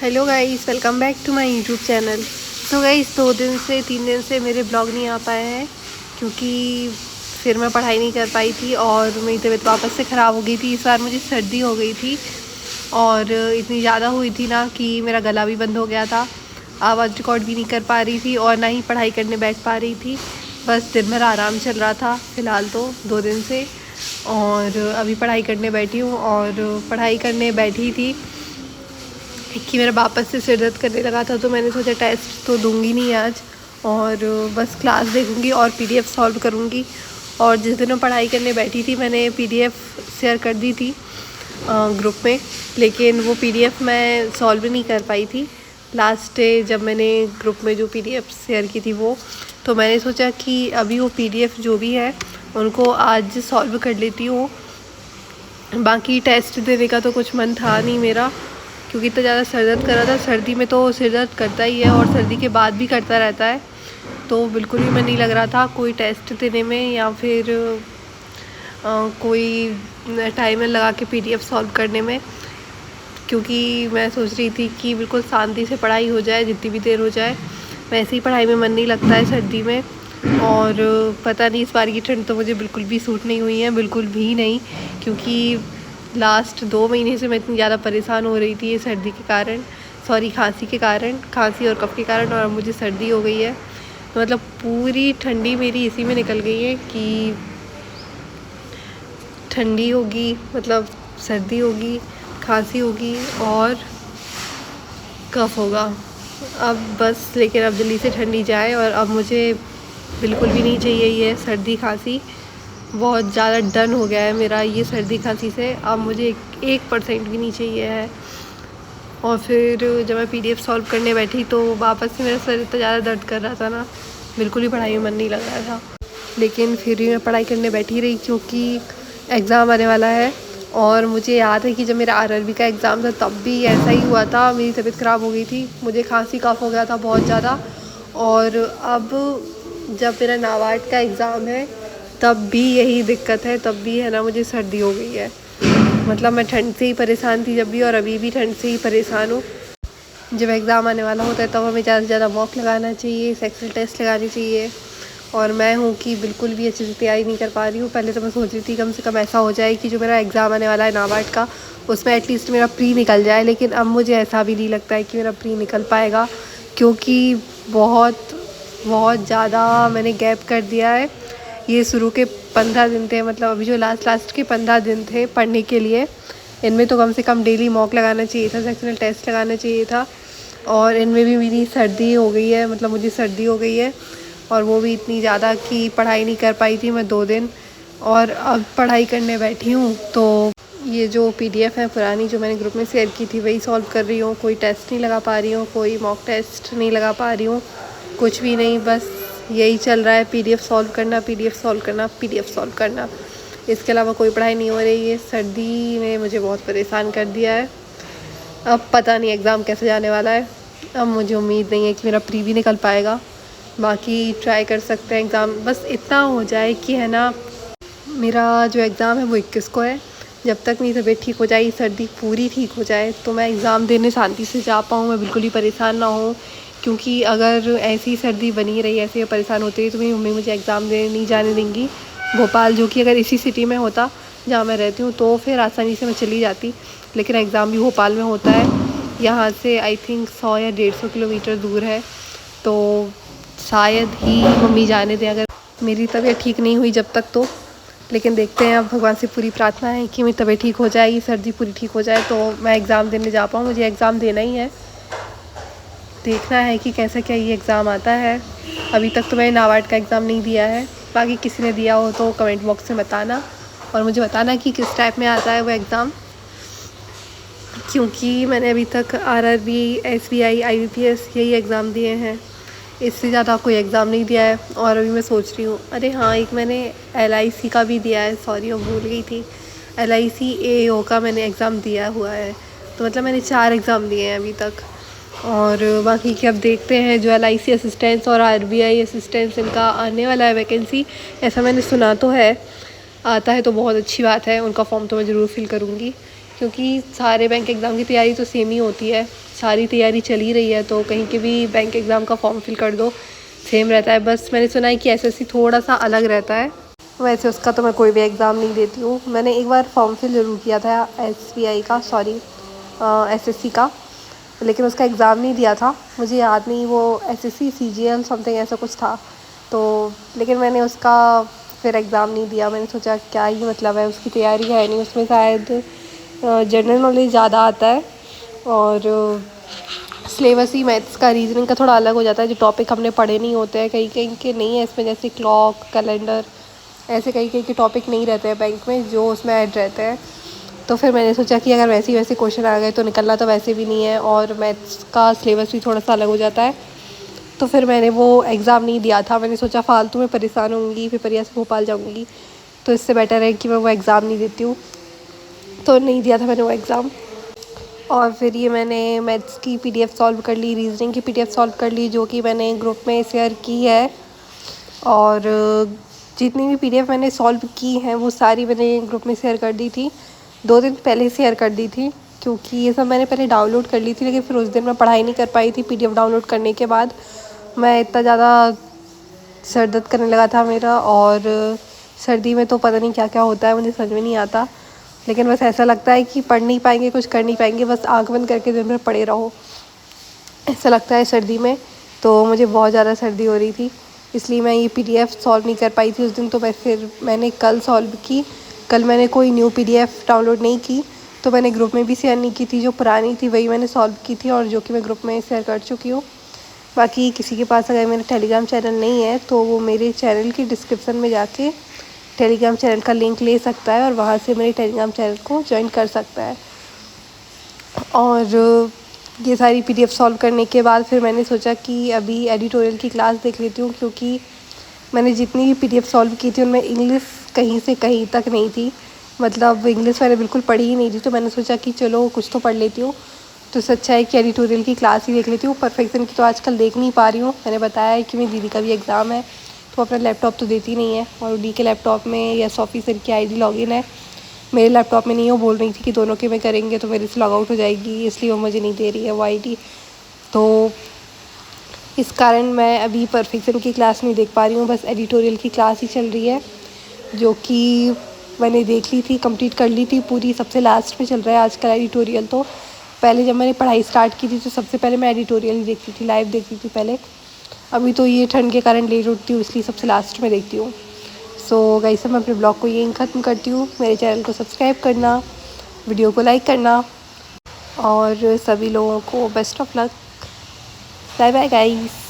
Hello guys, welcome back to my YouTube channel. तो guys 3 दिन से मेरे ब्लॉग नहीं आ पाए हैं क्योंकि फिर मैं पढ़ाई नहीं कर पाई थी और मेरी तबीयत वापस से ख़राब हो गई थी। इस बार मुझे सर्दी हो गई थी और इतनी ज़्यादा हुई थी ना कि मेरा गला भी बंद हो गया था। आवाज़ रिकॉर्ड भी नहीं कर पा रही थी और ना ही पढ़ाई करने बैठ पा रही थी। बस दिन भर आराम चल रहा था फ़िलहाल तो 2 दिन से। और अभी पढ़ाई करने बैठी हूँ और पढ़ाई करने बैठी थी कि मेरा वापस से सिर दर्द करने लगा था, तो मैंने सोचा टेस्ट तो दूंगी नहीं आज और बस क्लास देखूंगी और पीडीएफ सॉल्व करूंगी। और जिस दिन मैं पढ़ाई करने बैठी थी मैंने पीडीएफ शेयर कर दी थी ग्रुप में, लेकिन वो पीडीएफ मैं सॉल्व नहीं कर पाई थी लास्ट डे जब मैंने ग्रुप में जो पीडीएफ शेयर की थी वो। तो मैंने सोचा कि अभी वो पीडीएफ जो भी है उनको आज सॉल्व कर लेती हूँ। बाकी टेस्ट देने का तो कुछ मन था नहीं मेरा क्योंकि इतना ज़्यादा सर दर्द कर रहा था। सर्दी में तो सिर दर्द करता ही है और सर्दी के बाद भी करता रहता है, तो बिल्कुल भी मन नहीं लग रहा था कोई टेस्ट देने में या फिर कोई टाइमर लगा के पीडीएफ सॉल्व करने में, क्योंकि मैं सोच रही थी कि बिल्कुल शांति से पढ़ाई हो जाए जितनी भी देर हो जाए। वैसे ही पढ़ाई में मन नहीं लगता है सर्दी में। और पता नहीं इस बार की ठंड तो मुझे बिल्कुल भी सूट नहीं हुई है, बिल्कुल भी नहीं, क्योंकि लास्ट 2 महीने से मैं इतनी ज़्यादा परेशान हो रही थी ये सर्दी के कारण, खांसी के कारण, खांसी और कफ़ के कारण, और अब मुझे सर्दी हो गई है। तो मतलब पूरी ठंडी मेरी इसी में निकल गई है कि ठंडी होगी, मतलब सर्दी होगी, खांसी होगी और कफ़ होगा। अब बस, लेकिन अब जल्दी से ठंडी जाए और अब मुझे बिल्कुल भी नहीं चाहिए ये सर्दी खांसी। बहुत ज़्यादा डन हो गया है मेरा ये सर्दी खांसी से, अब मुझे 1% भी नहीं चाहिए है। और फिर जब मैं पीडीएफ सॉल्व करने बैठी तो वापस से मेरा सर इतना ज़्यादा दर्द कर रहा था ना, बिल्कुल ही पढ़ाई में मन नहीं लग रहा था। लेकिन फिर भी मैं पढ़ाई करने बैठी रही क्योंकि एग्ज़ाम आने वाला है। और मुझे याद है कि जब मेरा आरआरबी का एग्ज़ाम था तब भी ऐसा ही हुआ था, मेरी तबीयत ख़राब हो गई थी, मुझे खांसी कफ हो गया था बहुत ज़्यादा। और अब जब मेरा नाबार्ड का एग्ज़ाम है तब भी यही दिक्कत है, तब भी है ना मुझे सर्दी हो गई है। मतलब मैं ठंड से ही परेशान थी जब भी और अभी भी ठंड से ही परेशान हूँ। जब एग्ज़ाम आने वाला होता है तब हमें ज़्यादा से ज़्यादा मॉक लगाना चाहिए, सेक्शनल टेस्ट लगानी चाहिए। और मैं हूँ कि बिल्कुल भी अच्छे से तैयारी नहीं कर पा रही हूँ। पहले तो मैं सोच रही थी कम से कम ऐसा हो जाए कि जो मेरा एग्ज़ाम आने वाला है नाबार्ड का उसमें एटलीस्ट मेरा प्री निकल जाए, लेकिन अब मुझे ऐसा भी नहीं लगता है कि मेरा प्री निकल पाएगा, क्योंकि बहुत ज़्यादा मैंने गैप कर दिया है। ये शुरू के 15 दिन थे, मतलब अभी जो लास्ट के 15 दिन थे पढ़ने के लिए, इनमें तो कम से कम डेली मॉक लगाना चाहिए था, सेक्शनल टेस्ट लगाना चाहिए था। और इनमें भी मेरी सर्दी हो गई है, मतलब मुझे सर्दी हो गई है और वो भी इतनी ज़्यादा कि पढ़ाई नहीं कर पाई थी मैं 2 दिन। और अब पढ़ाई करने बैठी हूँ तो ये जो पीडीएफ है पुरानी जो मैंने ग्रुप में शेयर की थी वही सॉल्व कर रही हूँ। कोई टेस्ट नहीं लगा पा रही हूँ, कोई मॉक टेस्ट नहीं लगा पा रही हूँ, कुछ भी नहीं, बस यही चल रहा है, पीडीएफ सॉल्व करना, पीडीएफ सॉल्व करना, पीडीएफ सॉल्व करना। इसके अलावा कोई पढ़ाई नहीं हो रही है। सर्दी ने मुझे बहुत परेशान कर दिया है। अब पता नहीं एग्ज़ाम कैसे जाने वाला है। अब मुझे उम्मीद नहीं है कि मेरा प्री भी निकल पाएगा, बाकी ट्राई कर सकते हैं एग्ज़ाम, बस इतना हो जाए कि है ना मेरा जो एग्ज़ाम है वो 21 को है। जब तक मेरी तबीयत ठीक हो जाए, सर्दी पूरी ठीक हो जाए तो मैं एग्ज़ाम देने शांति से जा पाऊँ, मैं बिल्कुल ही परेशान ना हूँ। क्योंकि अगर ऐसी सर्दी बनी रही, ऐसे परेशान होती रही तो मेरी मम्मी मुझे एग्ज़ाम देने नहीं जाने देंगी भोपाल, जो कि अगर इसी सिटी में होता जहाँ मैं रहती हूँ तो फिर आसानी से मैं चली जाती, लेकिन एग्ज़ाम भी भोपाल में होता है। यहाँ से आई थिंक 100 या 150 किलोमीटर दूर है, तो शायद ही मम्मी जाने दें अगर मेरी तबीयत ठीक नहीं हुई जब तक तो। लेकिन देखते हैं, अब भगवान से पूरी प्रार्थना है कि मेरी तबीयत ठीक हो जाएगी, सर्दी पूरी ठीक हो जाए तो मैं एग्ज़ाम देने जा पाऊँ। मुझे एग्ज़ाम देना ही है, देखना है कि कैसा क्या ये एग्ज़ाम आता है। अभी तक तो मैंने नाबार्ड का एग्ज़ाम नहीं दिया है, बाकी किसी ने दिया हो तो कमेंट बॉक्स में बताना और मुझे बताना कि किस टाइप में आता है वो एग्ज़ाम, क्योंकि मैंने अभी तक आरआरबी, एसबीआई, आईबीपीएस यही एग्ज़ाम दिए हैं, इससे ज़्यादा कोई एग्ज़ाम नहीं दिया है। और अभी मैं सोच रही हूँ, अरे हाँ, एक मैंने LIC का भी दिया है, सॉरी वो भूल गई थी, LIC AO का मैंने एग्ज़ाम दिया हुआ है। तो मतलब मैंने 4 एग्ज़ाम दिए हैं अभी तक। और बाकी के अब देखते हैं, जो LIC असिस्टेंट्स और RBI असिस्टेंट्स इनका आने वाला है वैकेंसी, ऐसा मैंने सुना तो है। आता है तो बहुत अच्छी बात है, उनका फॉर्म तो मैं ज़रूर फिल करूँगी क्योंकि सारे बैंक एग्ज़ाम की तैयारी तो सेम ही होती है, सारी तैयारी चल ही रही है, तो कहीं के भी बैंक एग्ज़ाम का फॉर्म फिल कर दो, सेम रहता है। बस मैंने सुना है कि एसएससी थोड़ा सा अलग रहता है। वैसे उसका तो मैं कोई भी एग्ज़ाम नहीं देती हूँ। मैंने एक बार फॉर्म फिल ज़रूर किया था एसबीआई का, सॉरी एसएससी का, लेकिन उसका एग्ज़ाम नहीं दिया था। मुझे याद नहीं, वो एसएससी सीजीएल समथिंग ऐसा कुछ था, तो लेकिन मैंने उसका फिर एग्ज़ाम नहीं दिया। मैंने सोचा क्या ही मतलब है, उसकी तैयारी है नहीं, उसमें शायद जनरल नॉलेज ज़्यादा आता है और सिलेबस ही मैथ्स का रीजनिंग का थोड़ा अलग हो जाता है। जो टॉपिक हमने पढ़े नहीं होते हैं, कहीं कहीं के नहीं है इसमें, जैसे क्लॉक, कैलेंडर, ऐसे कई कई के टॉपिक नहीं रहते हैं बैंक में जो उसमें ऐड रहते हैं। तो फिर मैंने सोचा कि अगर वैसे वैसे क्वेश्चन आ गए तो निकलना तो वैसे भी नहीं है, और मैथ्स का सिलेबस भी थोड़ा सा अलग हो जाता है। तो फिर मैंने वो एग्ज़ाम नहीं दिया था। मैंने सोचा फालतू में परेशान होंगी, फिर परिया से भोपाल जाऊँगी, तो इससे बेटर है कि मैं वो एग्ज़ाम नहीं देती हूँ। तो नहीं दिया था मैंने वो एग्ज़ाम। और फिर ये मैंने मैथ्स की पीडीएफ सॉल्व कर ली, रीजनिंग की पीडीएफ सॉल्व कर ली, जो कि मैंने ग्रुप में शेयर की है। और जितनी भी पीडीएफ मैंने सॉल्व की हैं वो सारी मैंने ग्रुप में शेयर कर दी थी, 2 दिन पहले शेयर कर दी थी, क्योंकि ये सब मैंने पहले डाउनलोड कर ली थी, लेकिन फिर उस दिन मैं पढ़ाई नहीं कर पाई थी। पीडीएफ डाउनलोड करने के बाद मैं इतना ज़्यादा सर दर्द करने लगा था मेरा, और सर्दी में तो पता नहीं क्या क्या होता है, मुझे समझ में नहीं आता। लेकिन बस ऐसा लगता है कि पढ़ नहीं पाएंगे, कुछ कर नहीं पाएंगे, बस आँख बंद करके दिन भर पड़े रहो, ऐसा लगता है सर्दी में। तो मुझे बहुत ज़्यादा सर्दी हो रही थी, इसलिए मैं ये पीडीएफ सॉल्व नहीं कर पाई थी उस दिन। तो मैंने कल सॉल्व की। कल मैंने कोई न्यू पीडीएफ डाउनलोड नहीं की, तो मैंने ग्रुप में भी शेयर नहीं की थी। जो पुरानी थी वही मैंने सॉल्व की थी, और जो कि मैं ग्रुप में शेयर कर चुकी हूँ। बाकी किसी के पास अगर मेरा टेलीग्राम चैनल नहीं है तो वो मेरे चैनल की डिस्क्रिप्शन में जाके टेलीग्राम चैनल का लिंक ले सकता है, और वहाँ से मेरे टेलीग्राम चैनल को ज्वाइन कर सकता है। और ये सारी पीडीएफ सॉल्व करने के बाद फिर मैंने सोचा कि अभी एडिटोरियल की क्लास देख लेती हूँ, क्योंकि मैंने जितनी भी पीडीएफ सॉल्व की थी उनमें इंग्लिश कहीं से कहीं तक नहीं थी, मतलब इंग्लिश मैंने बिल्कुल पढ़ी ही नहीं थी। तो मैंने सोचा कि चलो कुछ तो पढ़ लेती हूँ, तो इससे अच्छा है कि एडिटोरियल की क्लास ही देख लेती हूँ। परफेक्शन की तो आजकल देख नहीं पा रही हूँ। मैंने बताया है कि मेरी दीदी का भी एग्ज़ाम है, तो अपना लैपटॉप तो देती नहीं है, और डी के लैपटॉप में यस ऑफिसर की आईडी लॉगिन है, मेरे लैपटॉप में नहीं है। वो बोल रही थी कि दोनों के में करेंगे तो मेरे से लॉग आउट हो जाएगी, इसलिए वो मुझे नहीं दे रही है वो आईडी। तो इस कारण मैं अभी परफेक्शन की क्लास नहीं देख पा रही हूँ, बस एडिटोरियल की क्लास ही चल रही है, जो कि मैंने देख ली थी, कंप्लीट कर ली थी पूरी। सबसे लास्ट में चल रहा है आजकल एडिटोरियल। तो पहले जब मैंने पढ़ाई स्टार्ट की थी तो सबसे पहले मैं एडिटोरियल ही देखती थी, लाइव देखती थी पहले। अभी तो ये ठंड के कारण लेट उठती हूँ, इसलिए सबसे लास्ट में देखती हूँ। सो गाइस, मैं अपने ब्लॉग को यहीं ख़त्म करती हूँ। मेरे चैनल को सब्सक्राइब करना, वीडियो को लाइक करना, और सभी लोगों को best of luck. Bye bye guys.